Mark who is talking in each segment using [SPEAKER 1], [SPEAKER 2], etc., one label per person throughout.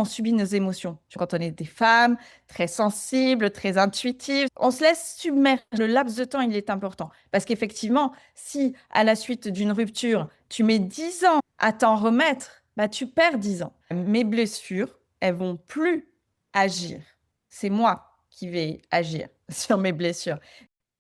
[SPEAKER 1] on subit nos émotions. Quand on est des femmes très sensibles, très intuitives, on se laisse submerger. Le laps de temps, il est important. Parce qu'effectivement, si à la suite d'une rupture, tu mets 10 ans à t'en remettre, bah, tu perds 10 ans. Mes blessures, elles vont plus agir. C'est moi qui vais agir sur mes blessures.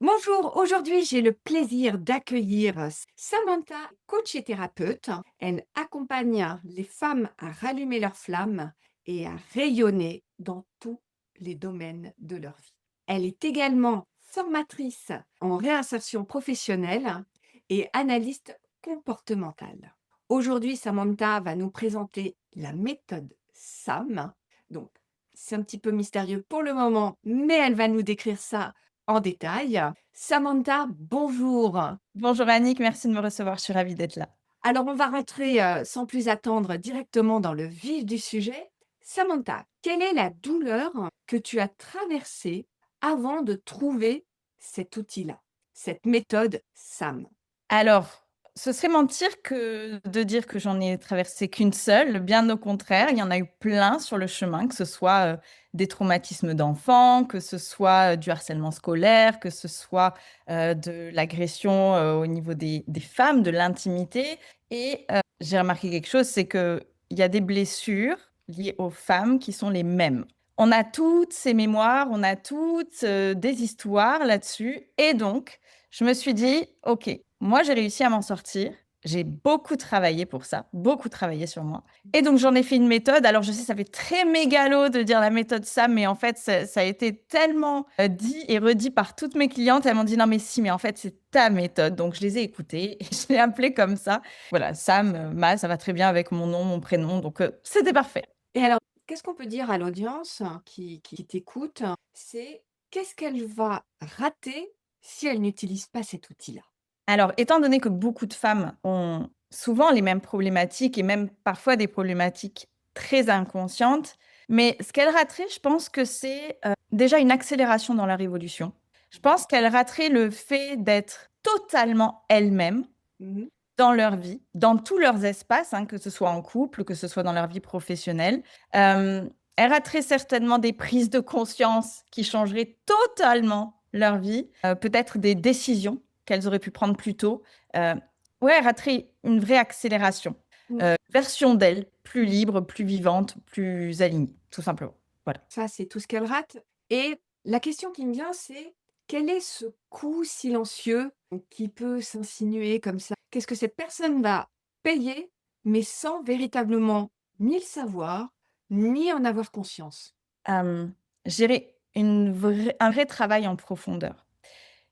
[SPEAKER 2] Bonjour, aujourd'hui j'ai le plaisir d'accueillir Samantha, coach et thérapeute. Elle accompagne les femmes à rallumer leur flamme et à rayonner dans tous les domaines de leur vie. Elle est également formatrice en réinsertion professionnelle et analyste comportementale. Aujourd'hui, Samantha va nous présenter la méthode SAM. Donc, c'est un petit peu mystérieux pour le moment, mais elle va nous décrire ça en détail. Samantha, bonjour.
[SPEAKER 1] Bonjour Annick, merci de me recevoir, je suis ravie d'être là.
[SPEAKER 2] Alors, on va rentrer sans plus attendre directement dans le vif du sujet. Samantha, quelle est la douleur que tu as traversée avant de trouver cet outil-là, cette méthode SAM?
[SPEAKER 1] Alors, ce serait mentir que de dire que j'en ai traversé qu'une seule, bien au contraire, il y en a eu plein sur le chemin, que ce soit des traumatismes d'enfants, que ce soit du harcèlement scolaire, que ce soit de l'agression au niveau des femmes, de l'intimité. Et j'ai remarqué quelque chose, c'est qu'il y a des blessures liées aux femmes qui sont les mêmes. On a toutes ces mémoires, on a toutes des histoires là-dessus. Et donc, je me suis dit, OK, moi, j'ai réussi à m'en sortir. J'ai beaucoup travaillé pour ça, beaucoup travaillé sur moi. Et donc, j'en ai fait une méthode. Alors, je sais, ça fait très mégalo de dire la méthode SAM, mais en fait, ça a été tellement dit et redit par toutes mes clientes. Elles m'ont dit, non, mais si, mais en fait, c'est ta méthode. Donc, je les ai écoutées et je l'ai appelée comme ça. Voilà, Sam, ça va très bien avec mon nom, mon prénom. Donc, c'était parfait.
[SPEAKER 2] Et alors, qu'est-ce qu'on peut dire à l'audience qui t'écoute? C'est qu'est-ce qu'elle va rater si elle n'utilise pas cet outil-là?
[SPEAKER 1] Alors, étant donné que beaucoup de femmes ont souvent les mêmes problématiques et même parfois des problématiques très inconscientes, mais ce qu'elles rateraient, je pense que c'est déjà une accélération dans leur évolution. Je pense qu'elles rateraient le fait d'être totalement elles-mêmes
[SPEAKER 2] Mmh.
[SPEAKER 1] dans leur vie, dans tous leurs espaces, hein, que ce soit en couple, que ce soit dans leur vie professionnelle. Euh, Elles rateraient certainement des prises de conscience qui changeraient totalement leur vie, peut-être des décisions qu'elles auraient pu prendre plus tôt. Euh, ouais, elles rateraient une vraie accélération.
[SPEAKER 2] Mmh.
[SPEAKER 1] Version d'elles, plus libre, plus vivante, plus alignée, tout simplement. Voilà.
[SPEAKER 2] Ça, c'est tout ce qu'elle rate et la question qui me vient, c'est quel est ce coût silencieux qui peut s'insinuer comme ça? Qu'est-ce que cette personne va payer, mais sans véritablement ni le savoir, ni en avoir conscience?
[SPEAKER 1] Euh, Gérer un vrai travail en profondeur.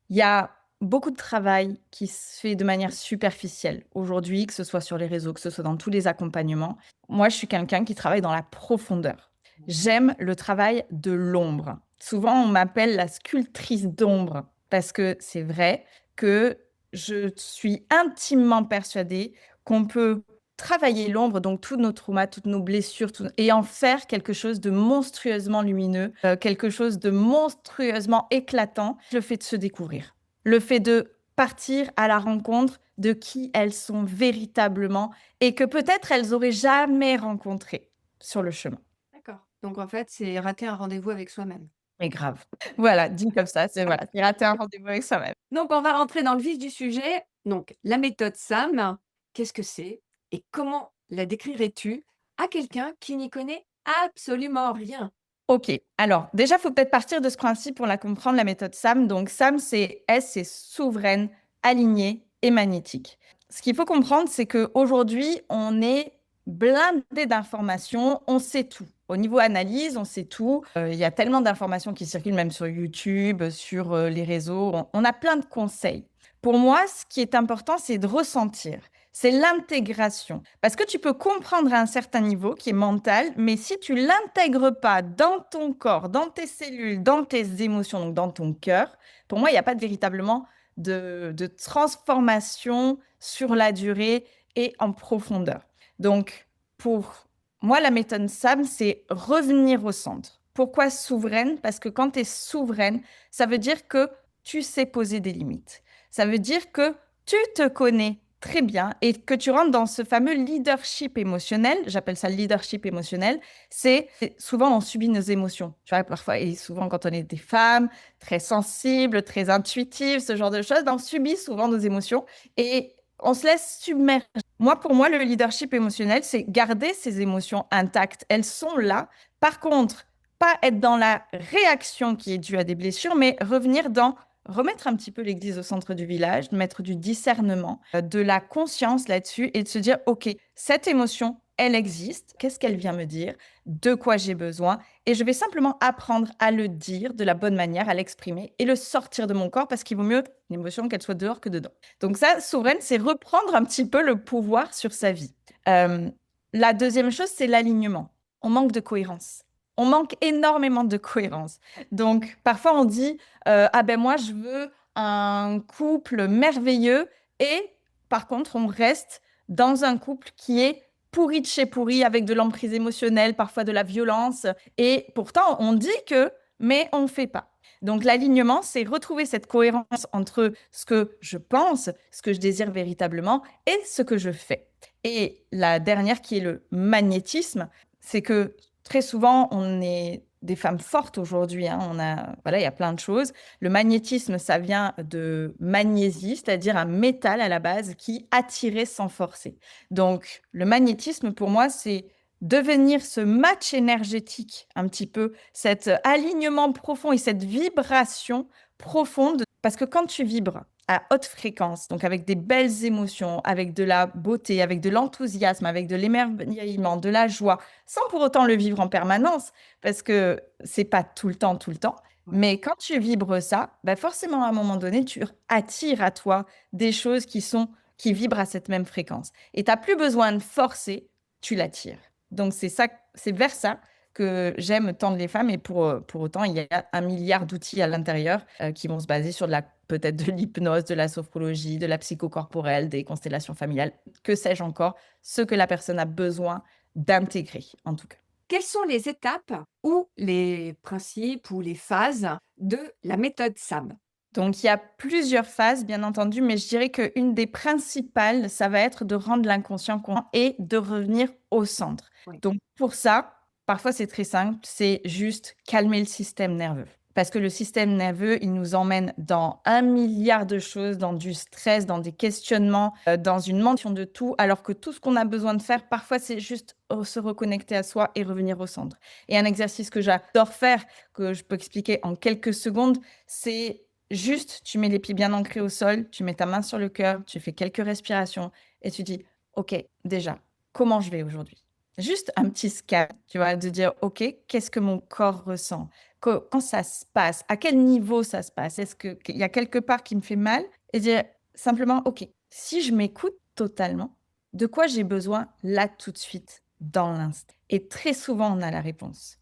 [SPEAKER 1] Il y a beaucoup de travail qui se fait de manière superficielle aujourd'hui, que ce soit sur les réseaux, que ce soit dans tous les accompagnements. Moi, je suis quelqu'un qui travaille dans la profondeur. J'aime le travail de l'ombre. Souvent, on m'appelle la sculptrice d'ombre parce que c'est vrai que je suis intimement persuadée qu'on peut travailler l'ombre, donc tous nos traumas, toutes nos blessures, et en faire quelque chose de monstrueusement lumineux, quelque chose de monstrueusement éclatant. Le fait de se découvrir, le fait de partir à la rencontre de qui elles sont véritablement et que peut-être elles auraient jamais rencontré sur le chemin.
[SPEAKER 2] D'accord. Donc en fait, c'est rater un rendez-vous avec soi-même.
[SPEAKER 1] Mais grave. Voilà, dit comme ça, c'est voilà, c'est rater un rendez-vous avec soi-même.
[SPEAKER 2] Donc on va rentrer dans le vif du sujet. Donc la méthode SAM, qu'est-ce que c'est et comment la décrirais-tu à quelqu'un qui n'y connaît absolument rien?
[SPEAKER 1] Ok, alors déjà, il faut peut-être partir de ce principe pour la comprendre, la méthode SAM. Donc SAM, c'est S, c'est souveraine, alignée et magnétique. Ce qu'il faut comprendre, c'est qu'aujourd'hui, on est blindé d'informations, on sait tout. Au niveau analyse, on sait tout. Il y a tellement d'informations qui circulent, même sur YouTube, sur les réseaux. On a plein de conseils. Pour moi, ce qui est important, c'est de ressentir. C'est l'intégration. Parce que tu peux comprendre à un certain niveau qui est mental, mais si tu l'intègres pas dans ton corps, dans tes cellules, dans tes émotions, donc dans ton cœur, pour moi, il n'y a pas véritablement de transformation sur la durée et en profondeur. Donc, pour moi, la méthode SAM, c'est revenir au centre. Pourquoi souveraine? Parce que quand tu es souveraine, ça veut dire que tu sais poser des limites. Ça veut dire que tu te connais très bien et que tu rentres dans ce fameux leadership émotionnel, j'appelle ça le leadership émotionnel, c'est souvent on subit nos émotions, tu vois, parfois et souvent quand on est des femmes très sensibles, très intuitives, ce genre de choses, ben, on subit souvent nos émotions et on se laisse submerger. Moi, pour moi, le leadership émotionnel, c'est garder ses émotions intactes. Elles sont là. Par contre, pas être dans la réaction qui est due à des blessures, mais revenir dans remettre un petit peu l'église au centre du village, de mettre du discernement, de la conscience là-dessus et de se dire, OK, cette émotion, elle existe. Qu'est-ce qu'elle vient me dire? De quoi j'ai besoin? Et je vais simplement apprendre à le dire de la bonne manière, à l'exprimer et le sortir de mon corps parce qu'il vaut mieux une émotion qu'elle soit dehors que dedans. Donc ça, souveraine, c'est reprendre un petit peu le pouvoir sur sa vie. Euh, la deuxième chose, c'est l'alignement. On manque de cohérence. On manque énormément de cohérence. Donc, parfois, on dit, ah ben moi, je veux un couple merveilleux et par contre, on reste dans un couple qui est pourri de chez pourri, avec de l'emprise émotionnelle, parfois de la violence. Et pourtant, on dit que, mais on ne fait pas. Donc l'alignement, c'est retrouver cette cohérence entre ce que je pense, ce que je désire véritablement et ce que je fais. Et la dernière qui est le magnétisme, c'est que très souvent, on est des femmes fortes aujourd'hui, hein. Voilà, il y a plein de choses. Le magnétisme, ça vient de magnésie, c'est-à-dire un métal à la base qui attirait sans forcer. Donc, le magnétisme, pour moi, c'est devenir ce match énergétique, un petit peu, cet alignement profond et cette vibration profonde. Parce que quand tu vibres à haute fréquence, donc avec des belles émotions, avec de la beauté, avec de l'enthousiasme, avec de l'émerveillement, de la joie, sans pour autant le vivre en permanence, parce que c'est pas tout le temps, tout le temps.
[SPEAKER 2] Ouais.
[SPEAKER 1] Mais quand tu vibres ça, bah forcément, à un moment donné, tu attires à toi des choses qui vibrent à cette même fréquence. Et tu n'as plus besoin de forcer, tu l'attires. Donc, c'est ça, c'est vers ça que j'aime tendre les femmes. Et pour autant, il y a un milliard d'outils à l'intérieur qui vont se baser sur peut-être de l'hypnose, de la sophrologie, de la psychocorporelle, des constellations familiales, que sais-je encore, ce que la personne a besoin d'intégrer, en tout cas.
[SPEAKER 2] Quelles sont les étapes ou les principes ou les phases de la méthode SAM?
[SPEAKER 1] Donc, il y a plusieurs phases, bien entendu, mais je dirais qu'une des principales, ça va être de rendre l'inconscient conscient et de revenir au centre.
[SPEAKER 2] Oui.
[SPEAKER 1] Donc, pour ça, parfois, c'est très simple, c'est juste calmer le système nerveux. Parce que le système nerveux, il nous emmène dans un milliard de choses, dans du stress, dans des questionnements, dans une mention de tout, alors que tout ce qu'on a besoin de faire, parfois, c'est juste se reconnecter à soi et revenir au centre. Et un exercice que j'adore faire, que je peux expliquer en quelques secondes, c'est juste, tu mets les pieds bien ancrés au sol, tu mets ta main sur le cœur, tu fais quelques respirations et tu dis, OK, déjà, comment je vais aujourd'hui? Juste un petit scan, tu vois, de dire, OK, qu'est-ce que mon corps ressent? Quand ça se passe, à quel niveau ça se passe? Est-ce qu'il y a quelque part qui me fait mal? Et dire simplement, OK, si je m'écoute totalement, de quoi j'ai besoin là tout de suite, dans l'instant? Et très souvent, on a la réponse.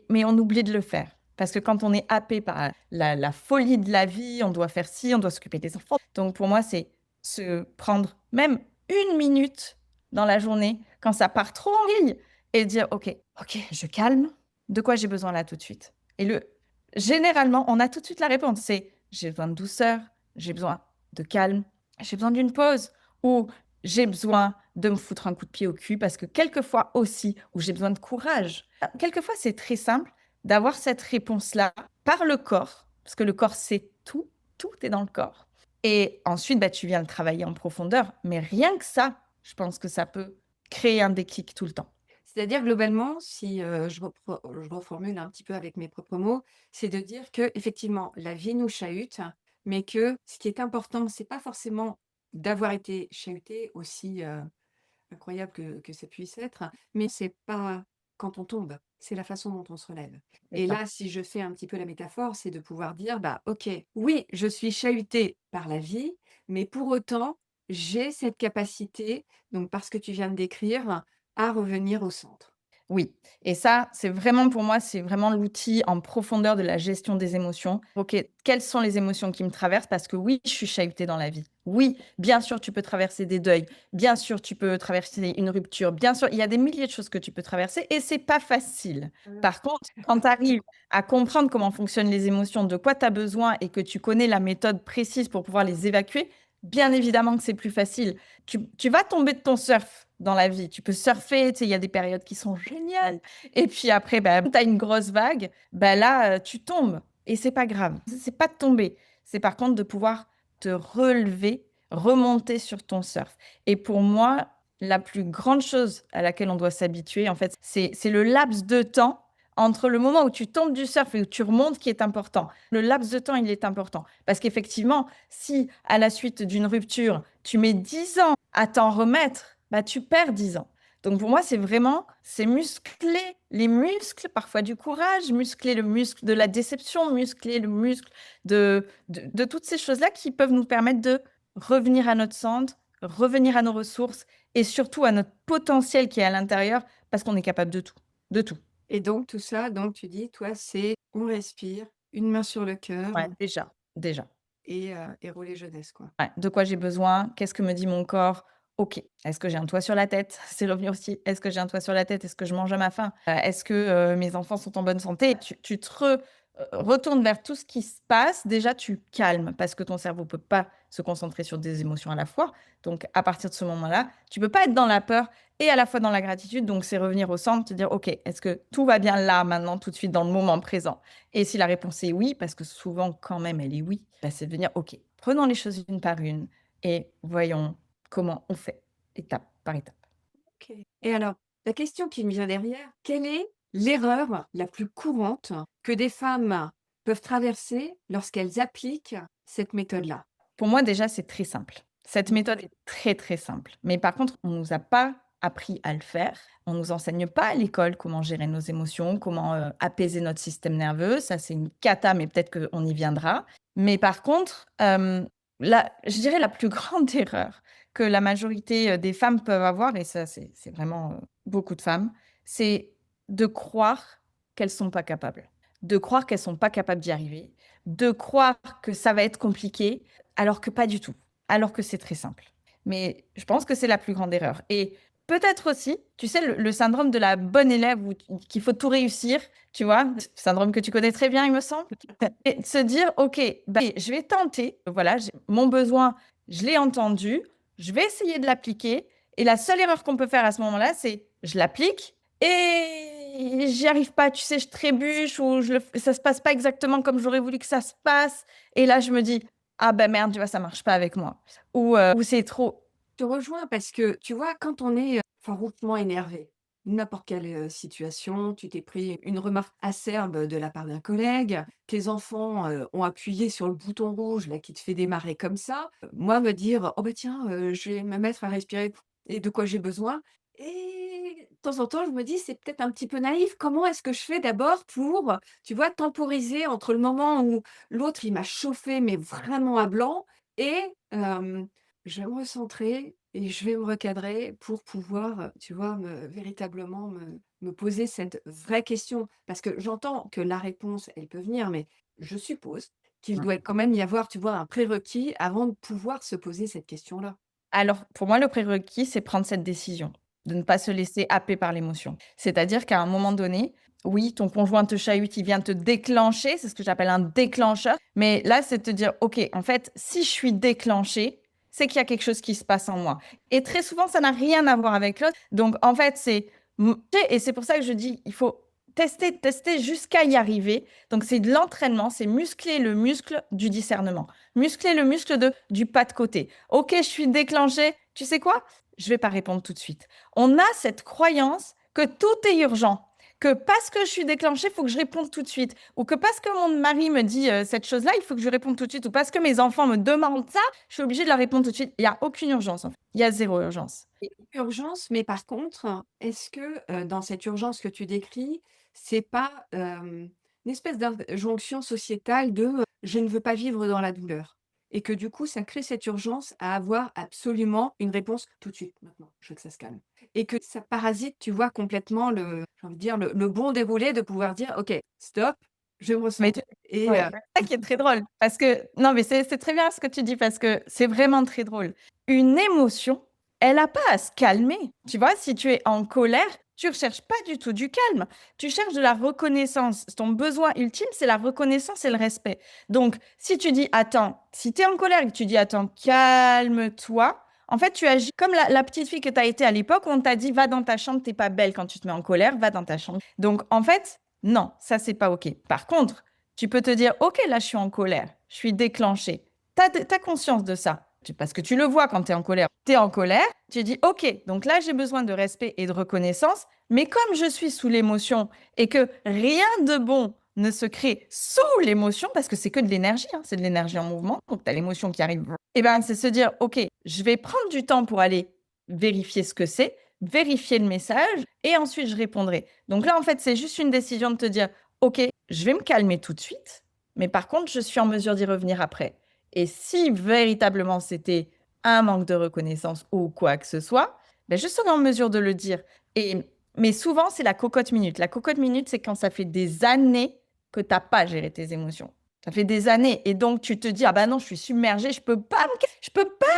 [SPEAKER 1] Mais on oublie de le faire. Parce que quand on est happé par la folie de la vie, on doit faire ci, on doit s'occuper des enfants. Donc pour moi, c'est se prendre même une minute dans la journée quand ça part trop en vrille et dire, OK, OK, je calme. De quoi j'ai besoin là tout de suite? Généralement, on a tout de suite la réponse. C'est j'ai besoin de douceur, j'ai besoin de calme, j'ai besoin d'une pause ou j'ai besoin de me foutre un coup de pied au cul parce que quelquefois aussi, où j'ai besoin de courage. Quelquefois, c'est très simple d'avoir cette réponse-là par le corps, parce que le corps, c'est tout, tout est dans le corps. Et ensuite, bah, tu viens le travailler en profondeur. Mais rien que ça, je pense que ça peut créer un déclic tout le temps.
[SPEAKER 2] C'est-à-dire globalement, si, je reformule un petit peu avec mes propres mots, c'est de dire que effectivement la vie nous chahute, mais que ce qui est important, c'est pas forcément d'avoir été chahuté aussi, incroyable que ça puisse être, mais c'est pas quand on tombe, c'est la façon dont on se relève.
[SPEAKER 1] C'est
[SPEAKER 2] Et
[SPEAKER 1] ça.
[SPEAKER 2] là, si je fais un petit peu la métaphore, c'est de pouvoir dire: «Bah, OK, oui, je suis chahutée par la vie, mais pour autant, j'ai cette capacité», donc parce que tu viens de décrire, à revenir au centre.
[SPEAKER 1] Oui, et ça, c'est vraiment pour moi, c'est vraiment l'outil en profondeur de la gestion des émotions. OK, quelles sont les émotions qui me traversent? Parce que oui, je suis chahutée dans la vie. Oui, bien sûr, tu peux traverser des deuils. Bien sûr, tu peux traverser une rupture. Bien sûr, il y a des milliers de choses que tu peux traverser et c'est pas facile. Par contre, quand tu arrives à comprendre comment fonctionnent les émotions, de quoi tu as besoin et que tu connais la méthode précise pour pouvoir les évacuer, Bien évidemment que c'est plus facile. Tu vas tomber de ton surf dans la vie. Tu peux surfer, tu sais, il y a des périodes qui sont géniales. Et puis après, bah, tu as une grosse vague, bah là, tu tombes. Et c'est pas grave. C'est pas de tomber. C'est par contre de pouvoir te relever, remonter sur ton surf. Et pour moi, la plus grande chose à laquelle on doit s'habituer, en fait, c'est le laps de temps entre le moment où tu tombes du surf et où tu remontes qui est important. Le laps de temps, il est important. Parce qu'effectivement, si à la suite d'une rupture, tu mets 10 ans à t'en remettre, bah, tu perds 10 ans. Donc pour moi, c'est muscler les muscles, parfois du courage, muscler le muscle de la déception, muscler le muscle de toutes ces choses-là qui peuvent nous permettre de revenir à notre centre, revenir à nos ressources et surtout à notre potentiel qui est à l'intérieur parce qu'on est capable de tout. De tout.
[SPEAKER 2] Et donc tout ça, donc tu dis, toi, c'est on respire, une main sur le cœur
[SPEAKER 1] Ouais, déjà, déjà.
[SPEAKER 2] et rouler jeunesse, quoi.
[SPEAKER 1] Ouais, de quoi j'ai besoin? Qu'est-ce que me dit mon corps? OK. Est-ce que j'ai un toit sur la tête? C'est revenu aussi. Est-ce que j'ai un toit sur la tête? Est-ce que je mange à ma faim? Est-ce que, mes enfants sont en bonne santé? Tu te retournes vers tout ce qui se passe. Déjà, tu calmes parce que ton cerveau peut pas se concentrer sur des émotions à la fois. Donc à partir de ce moment-là, tu peux pas être dans la peur et à la fois dans la gratitude. Donc c'est revenir au centre, te dire: «OK, est-ce que tout va bien là, maintenant, tout de suite, dans le moment présent?» Et si la réponse est oui, parce que souvent quand même elle est oui, bah, c'est de venir: «OK, prenons les choses une par une et voyons comment on fait, étape par étape».
[SPEAKER 2] OK. Et alors, la question qui me vient derrière, quelle est l'erreur la plus courante que des femmes peuvent traverser lorsqu'elles appliquent cette méthode-là?
[SPEAKER 1] Pour moi, déjà, c'est très simple. Cette
[SPEAKER 2] Mmh.
[SPEAKER 1] méthode est très, très simple. Mais par contre, on nous a pas appris à le faire. On nous enseigne pas à l'école comment gérer nos émotions, comment, apaiser notre système nerveux. Ça, c'est une cata, mais peut-être qu'on y viendra. Mais par contre, la je dirais la plus grande erreur que la majorité, des femmes peuvent avoir et ça, c'est vraiment, beaucoup de femmes, c'est de croire qu'elles sont pas capables. De croire qu'elles sont pas capables d'y arriver, de croire que ça va être compliqué, alors que pas du tout, alors que c'est très simple. Mais je pense que c'est la plus grande erreur et peut-être aussi, tu sais, le syndrome de la bonne élève où qu'il faut tout réussir, tu vois? Syndrome que tu connais très bien, il me semble? Et de se dire: «OK, bah, je vais tenter, voilà, j'ai mon besoin, je l'ai entendu, je vais essayer de l'appliquer» et la seule erreur qu'on peut faire à ce moment-là, c'est je l'applique et j'y arrive pas, tu sais, je trébuche ou ça se passe pas exactement comme j'aurais voulu que ça se passe et là, je me dis: «Ah bah merde, tu vois, ça marche pas avec moi» ou «C'est trop».
[SPEAKER 2] Je te rejoins parce que, tu vois, quand on est, farouchement énervé, n'importe quelle, situation, tu t'es pris une remarque acerbe de la part d'un collègue, tes enfants, ont appuyé sur le bouton rouge là qui te fait démarrer comme ça. Moi me dire: «Oh bah tiens, je vais me mettre à respirer et de quoi j'ai besoin?» et de temps en temps je me dis: «C'est peut-être un petit peu naïf. Comment est-ce que je fais d'abord pour, tu vois, temporiser entre le moment où l'autre il m'a chauffé mais vraiment à blanc et je vais me recentrer et je vais me recadrer pour pouvoir, tu vois, véritablement me poser cette vraie question. Parce que j'entends que la réponse, elle peut venir, mais je suppose qu'il doit quand même y avoir, tu vois, un prérequis avant de pouvoir se poser cette question-là.
[SPEAKER 1] Alors, pour moi, le prérequis, c'est prendre cette décision, de ne pas se laisser happer par l'émotion. C'est-à-dire qu'à un moment donné, oui, ton conjoint te chahute, il vient te déclencher, c'est ce que j'appelle un déclencheur. Mais là, c'est te dire, OK, en fait, si je suis déclenchée, c'est qu'il y a quelque chose qui se passe en moi. Et très souvent, ça n'a rien à voir avec l'autre. Donc, en fait, et c'est pour ça que je dis, il faut tester, tester jusqu'à y arriver. Donc, c'est de l'entraînement, c'est muscler le muscle du discernement, muscler le muscle du pas de côté. OK, je suis déclenchée. Tu sais quoi? Je vais pas répondre tout de suite. On a cette croyance que tout est urgent, que parce que je suis déclenchée, il faut que je réponde tout de suite, ou que parce que mon mari me dit cette chose-là, il faut que je réponde tout de suite, ou parce que mes enfants me demandent ça, je suis obligée de leur répondre tout de suite. Il y a aucune urgence, en fait. Il y a zéro urgence.
[SPEAKER 2] Et urgence, mais par contre, est-ce que, dans cette urgence que tu décris, c'est pas, une espèce d'injonction sociétale de, «Je ne veux pas vivre dans la douleur» et que du coup, ça crée cette urgence à avoir absolument une réponse tout de suite, maintenant, je veux que ça se calme et que ça parasite, tu vois, complètement j'ai envie de dire le bon déroulé de pouvoir dire: «OK, stop, je me
[SPEAKER 1] Mais
[SPEAKER 2] recentre» et
[SPEAKER 1] ouais, c'est ça qui est très drôle parce que non, mais c'est très bien ce que tu dis parce que c'est vraiment très drôle. Une émotion, elle a pas à se calmer. Tu vois? Si tu es en colère, Tu recherches pas du tout du calme, tu cherches de la reconnaissance. Ton besoin ultime, c'est la reconnaissance et le respect. Donc, si tu dis, attends, si tu es en colère et que tu dis, attends, calme-toi, en fait, tu agis comme la petite fille que tu as été à l'époque où on t'a dit, va dans ta chambre, t'es pas belle quand tu te mets en colère, va dans ta chambre. Donc, en fait, non, ça, c'est pas OK. Par contre, tu peux te dire, OK, là, je suis en colère, je suis déclenchée. Tu as conscience de ça. Parce que tu le vois quand tu es en colère. Tu es en colère, tu dis, OK, donc là, j'ai besoin de respect et de reconnaissance, mais comme je suis sous l'émotion et que rien de bon ne se crée sous l'émotion, parce que c'est que de l'énergie, hein, c'est de l'énergie en mouvement, donc tu as l'émotion qui arrive, et ben c'est se dire, OK, je vais prendre du temps pour aller vérifier ce que c'est, vérifier le message, et ensuite je répondrai. Donc là, en fait, c'est juste une décision de te dire, OK, je vais me calmer tout de suite, mais par contre, je suis en mesure d'y revenir après. Et si véritablement c'était un manque de reconnaissance ou quoi que ce soit, ben je serai en mesure de le dire. Mais souvent, c'est la cocotte minute. La cocotte minute, c'est quand ça fait des années que tu n'as pas géré tes émotions. Ça fait des années. Et donc, tu te dis, ah bah non, je suis submergée, je peux pas.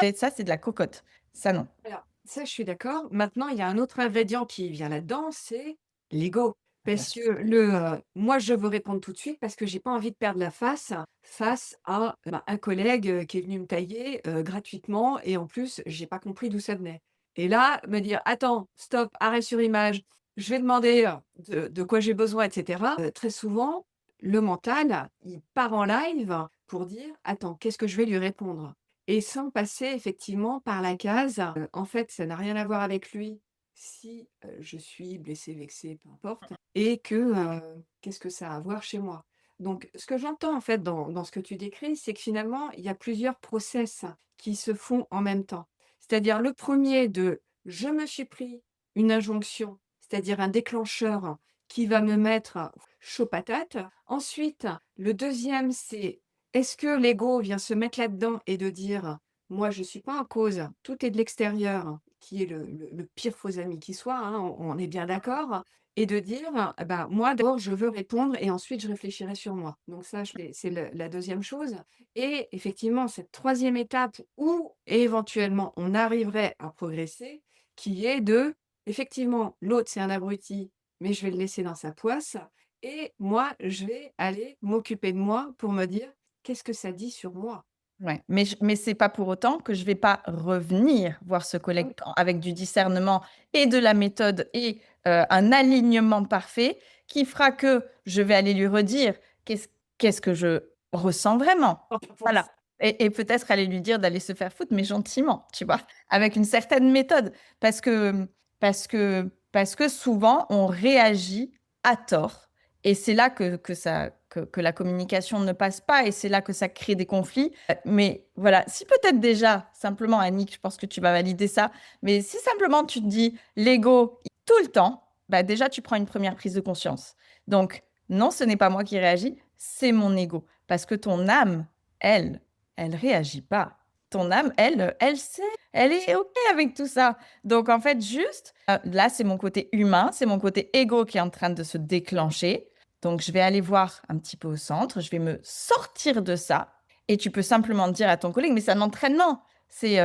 [SPEAKER 1] Et ça, c'est de la cocotte. Ça, non.
[SPEAKER 2] Alors, ça, je suis d'accord. Maintenant, il y a un autre ingrédient qui vient là-dedans, c'est l'ego.
[SPEAKER 1] Bien
[SPEAKER 2] Parce
[SPEAKER 1] sûr.
[SPEAKER 2] que moi, je veux répondre tout de suite parce que j'ai pas envie de perdre la face à un collègue qui est venu me tailler gratuitement et en plus, j'ai pas compris d'où ça venait. Et là, me dire, attends, stop, arrêt sur image, je vais demander de quoi j'ai besoin, etc. Très souvent, le mental, il part en live pour dire, attends, qu'est-ce que je vais lui répondre? Et sans passer effectivement par la case, en fait, ça n'a rien à voir avec lui si, je suis blessée, vexée, peu importe et que, qu'est-ce que ça a à voir chez moi? Donc ce que j'entends en fait dans ce que tu décris, c'est que finalement, il y a plusieurs process qui se font en même temps. C'est-à-dire le premier de: «Je me suis pris une injonction», c'est-à-dire un déclencheur qui va me mettre chaud patate. Ensuite, le deuxième, c'est est-ce que l'ego vient se mettre là-dedans et de dire: «Moi, je suis pas en cause, tout est de l'extérieur», qui est le pire faux ami qui soit, hein, on est bien d'accord et de dire: «Ah bah, moi d'abord je veux répondre et ensuite je réfléchirai sur moi». Donc ça, je c'est le la deuxième chose et effectivement cette troisième étape où éventuellement on arriverait à progresser, qui est de effectivement, l'autre c'est un abruti, mais je vais le laisser dans sa poisse et moi je vais aller m'occuper de moi pour me dire: «Qu'est-ce que ça dit sur moi?»
[SPEAKER 1] Ouais, mais c'est pas pour autant que je vais pas revenir voir ce
[SPEAKER 2] Ah
[SPEAKER 1] collègue
[SPEAKER 2] oui.
[SPEAKER 1] avec du discernement et de la méthode et un alignement parfait qui fera que je vais aller lui redire qu'est-ce qu'est-ce que je ressens vraiment. Voilà et peut-être aller lui dire d'aller se faire foutre, mais gentiment, tu vois? Avec une certaine méthode parce que souvent on réagit à tort et c'est là que la communication ne passe pas et c'est là que ça crée des conflits. Mais voilà, si peut-être déjà, simplement, Annick, je pense que tu vas valider ça, mais si simplement tu te dis l'ego tout le temps, bah déjà tu prends une première prise de conscience. Donc, non, ce n'est pas moi qui réagis, c'est mon ego. Parce que ton âme, elle, elle réagit pas. Ton âme, elle sait, elle est OK avec tout ça. Donc, en fait, juste, là, c'est mon côté humain, c'est mon côté ego qui est en train de se déclencher. Donc, je vais aller voir un petit peu au centre, je vais me sortir de ça. Et tu peux simplement dire à ton collègue, mais c'est un entraînement. C'est,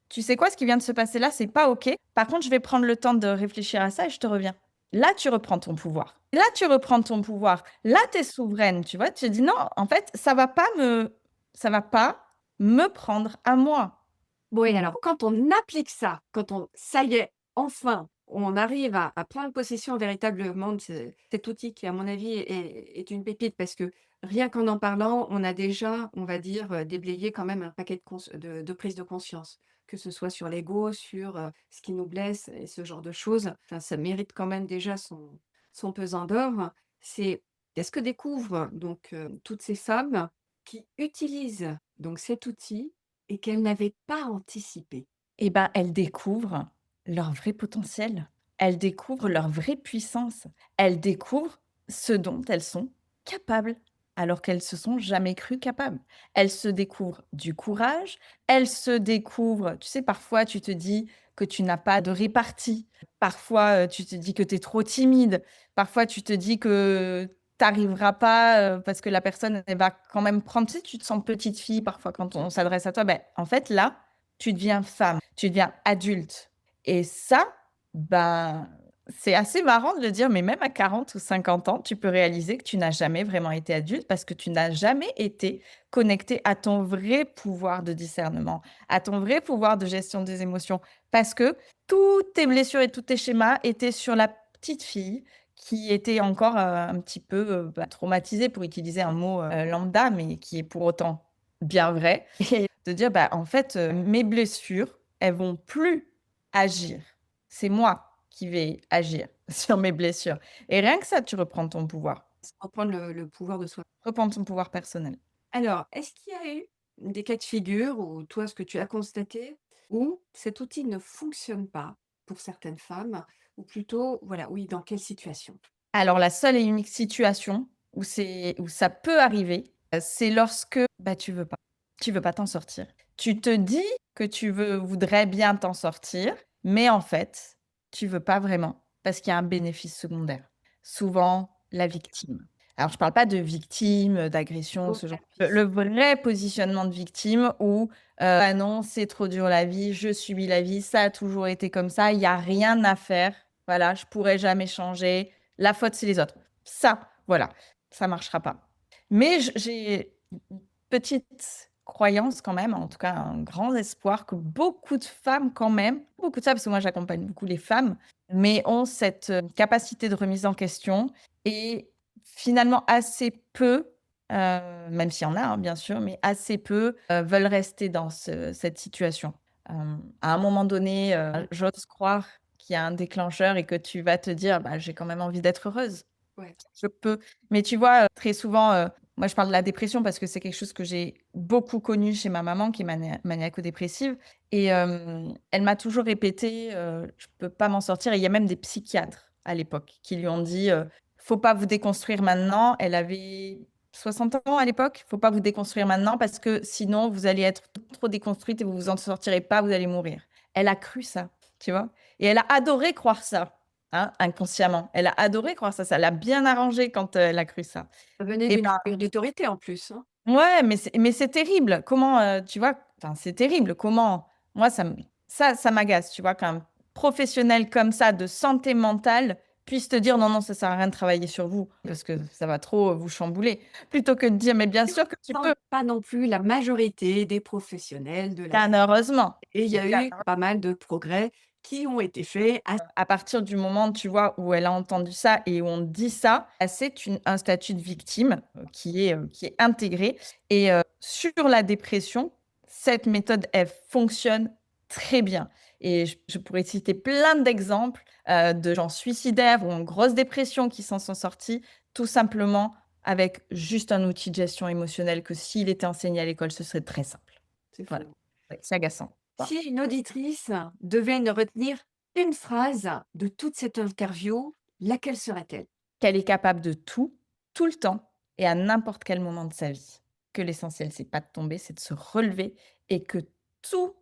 [SPEAKER 1] tu sais quoi, ce qui vient de se passer là, c'est pas OK. Par contre, je vais prendre le temps de réfléchir à ça et je te reviens. Là, tu reprends ton pouvoir. Là, tu reprends ton pouvoir. Là, tu es souveraine, tu vois. Tu te dis non, en fait, ça va pas me prendre à moi.
[SPEAKER 2] Oui, alors quand on applique ça, quand on ça y est, enfin, on arrive à prendre possession véritablement de cet outil qui, à mon avis, est une pépite parce que rien qu'en en parlant, on a déjà, on va dire, déblayé quand même un paquet de prises de conscience. Que ce soit sur l'ego, sur, ce qui nous blesse et ce genre de choses. Enfin, ça mérite quand même déjà son pesant d'or. C'est ce que découvrent donc, toutes ces femmes qui utilisent donc cet outil et qu'elles n'avaient pas anticipé.
[SPEAKER 1] Eh ben, elles découvrent leur vrai potentiel. Elles découvrent leur vraie puissance. Elles découvrent ce dont elles sont capables, alors qu'elles se sont jamais crues capables. Elles se découvrent du courage, elles se découvrent tu sais, parfois, tu te dis que tu n'as pas de répartie. Parfois, tu te dis que tu es trop timide. Parfois, tu te dis que tu arriveras pas, parce que la personne, elle va quand même prendre tu sais, tu te sens petite fille parfois quand on s'adresse à toi. Ben, en fait, là, tu deviens femme, tu deviens adulte et ça, ben, C'est assez marrant de le dire, mais même à 40 ou 50 ans, tu peux réaliser que tu n'as jamais vraiment été adulte parce que tu n'as jamais été connecté à ton vrai pouvoir de discernement, à ton vrai pouvoir de gestion des émotions. Parce que toutes tes blessures et tous tes schémas étaient sur la petite fille qui était encore un petit peu traumatisée, pour utiliser un mot lambda, mais qui est pour autant bien vrai. Et de dire, bah, en fait, mes blessures, elles vont plus agir. C'est moi qui vais agir sur mes blessures. Et rien que ça, tu reprends ton pouvoir.
[SPEAKER 2] Reprendre le pouvoir de soi.
[SPEAKER 1] Reprends ton pouvoir personnel.
[SPEAKER 2] Alors, est-ce qu'il y a eu des cas de figure ou toi, ce que tu as constaté, où cet outil ne fonctionne pas pour certaines femmes? Ou plutôt, voilà, oui, dans quelle situation?
[SPEAKER 1] Alors la seule et unique situation où ça peut arriver, c'est lorsque, bah, tu veux pas. Tu veux pas t'en sortir. Tu te dis que tu voudrais bien t'en sortir, mais en fait, tu veux pas vraiment parce qu'il y a un bénéfice secondaire. Souvent, la victime. Alors je parle pas de victime, d'agression,
[SPEAKER 2] Oh,
[SPEAKER 1] ce
[SPEAKER 2] la
[SPEAKER 1] genre le
[SPEAKER 2] piste.
[SPEAKER 1] vrai positionnement de victime où, «Ah non, c'est trop dur la vie, je subis la vie, ça a toujours été comme ça, il y a rien à faire. Voilà, je pourrai jamais changer, la faute, c'est les autres». Ça, voilà, ça marchera pas. Mais j'ai une petite croyance quand même, en tout cas un grand espoir que beaucoup de femmes quand même, beaucoup de femmes, parce que moi j'accompagne beaucoup les femmes, mais ont cette, capacité de remise en question et finalement assez peu, même s'il y en a, hein, bien sûr, mais assez peu, veulent rester dans cette situation. À un moment donné, j'ose croire qu'il y a un déclencheur et que tu vas te dire: «Bah, j'ai quand même envie d'être heureuse».
[SPEAKER 2] Ouais.
[SPEAKER 1] Je peux. Mais tu vois, très souvent, moi je parle de la dépression parce que c'est quelque chose que j'ai beaucoup connu chez ma maman qui est maniaco-dépressive et elle m'a toujours répété, «Je peux pas m'en sortir» et il y a même des psychiatres à l'époque qui lui ont dit, «Faut pas vous déconstruire maintenant». Elle avait 60 ans à l'époque. «Faut pas vous déconstruire maintenant parce que sinon vous allez être trop déconstruite et vous vous en sortirez pas, vous allez mourir». Elle a cru ça, tu vois? Et elle a adoré croire ça. Hein, inconsciemment. Elle a adoré croire ça, ça l'a bien arrangé quand, elle a cru ça
[SPEAKER 2] Ça venait
[SPEAKER 1] et
[SPEAKER 2] d'une
[SPEAKER 1] bah
[SPEAKER 2] figure d'autorité en plus, hein.
[SPEAKER 1] ouais, mais c'est terrible. Comment, tu vois? Enfin, c'est terrible. Comment moi, ça m'agace, tu vois? Qu'un professionnel comme ça de santé mentale puisse te dire: «Non, non, ça sert à rien de travailler sur vous parce que ça va trop, vous chambouler». Plutôt que de dire: «Mais bien sûr que tu
[SPEAKER 2] Sans
[SPEAKER 1] peux».
[SPEAKER 2] pas non plus la majorité des professionnels de la
[SPEAKER 1] Bien heureusement.
[SPEAKER 2] et il y a
[SPEAKER 1] Bien
[SPEAKER 2] eu pas mal de progrès qui ont été faits à
[SPEAKER 1] À partir du moment, tu vois, où elle a entendu ça et où on dit ça, bah, c'est un statut de victime, qui est intégré et sur la dépression, cette méthode, elle fonctionne très bien et je pourrais citer plein d'exemples, de gens suicidaires ou en grosse dépression qui s'en sont sortis, tout simplement avec juste un outil de gestion émotionnelle que s'il était enseigné à l'école, ce serait très simple.
[SPEAKER 2] c'est
[SPEAKER 1] Voilà.
[SPEAKER 2] fou.
[SPEAKER 1] Ouais, c'est agaçant.
[SPEAKER 2] Si une auditrice devait ne retenir une phrase de toute cette interview, laquelle serait-elle?
[SPEAKER 1] Qu'elle est capable de tout, tout le temps et à n'importe quel moment de sa vie. Que l'essentiel, c'est pas de tomber, c'est de se relever et que tout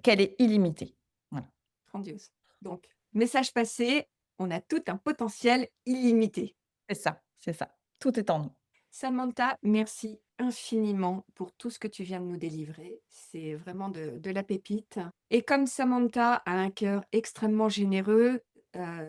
[SPEAKER 1] qu'elle est illimitée. Voilà,
[SPEAKER 2] Grandiose. Donc, message passé, on a tout un potentiel illimité.
[SPEAKER 1] c'est ça, c'est ça. Tout est en nous.
[SPEAKER 2] Samantha, merci infiniment pour tout ce que tu viens de nous délivrer. C'est vraiment de la pépite. Et comme Samantha a un cœur extrêmement généreux,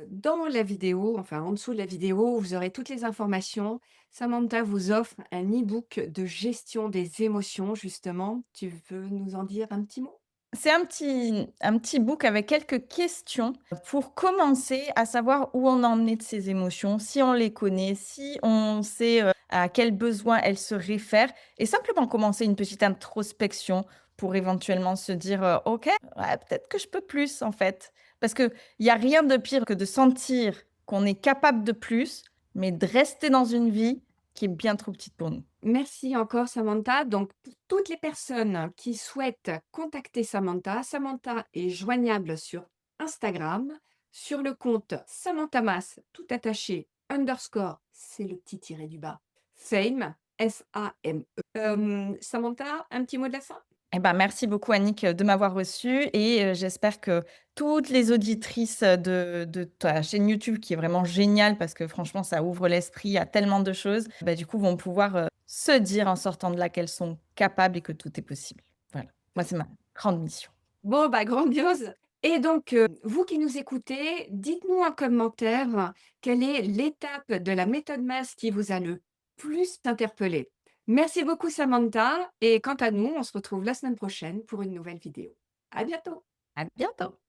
[SPEAKER 2] dans la vidéo, enfin en dessous de la vidéo, vous aurez toutes les informations. Samantha vous offre un e-book de gestion des émotions, justement. Tu veux nous en dire un petit mot?
[SPEAKER 1] C'est un petit book avec quelques questions pour commencer à savoir où on en est de ses émotions, si on les connaît, si on sait, à quels besoins elles se réfèrent et simplement commencer une petite introspection pour éventuellement se dire, «OK, ouais, peut-être que je peux plus en fait». Parce qu'il y a rien de pire que de sentir qu'on est capable de plus, mais de rester dans une vie qui est bien trop petite pour nous.
[SPEAKER 2] Merci encore Samantha. Donc pour toutes les personnes qui souhaitent contacter Samantha, Samantha est joignable sur Instagram, sur le compte Samantha Mas, tout attaché, underscore, c'est le petit tiré du bas, Fame, Fame. Samantha, un petit mot de la fin?
[SPEAKER 1] Eh ben, merci beaucoup Annick, de m'avoir reçue et j'espère que toutes les auditrices, de ta chaîne YouTube qui est vraiment géniale parce que franchement ça ouvre l'esprit à tellement de choses, bah, du coup vont pouvoir, se dire en sortant de là qu'elles sont capables et que tout est possible. Voilà, moi c'est ma grande mission.
[SPEAKER 2] Bon, bah grandiose. Et donc, vous qui nous écoutez, dites-nous en commentaire quelle est l'étape de la méthode MAS qui vous a le plus interpellé. Merci beaucoup Samantha et quant à nous, on se retrouve la semaine prochaine pour une nouvelle vidéo. À bientôt.
[SPEAKER 1] À bientôt.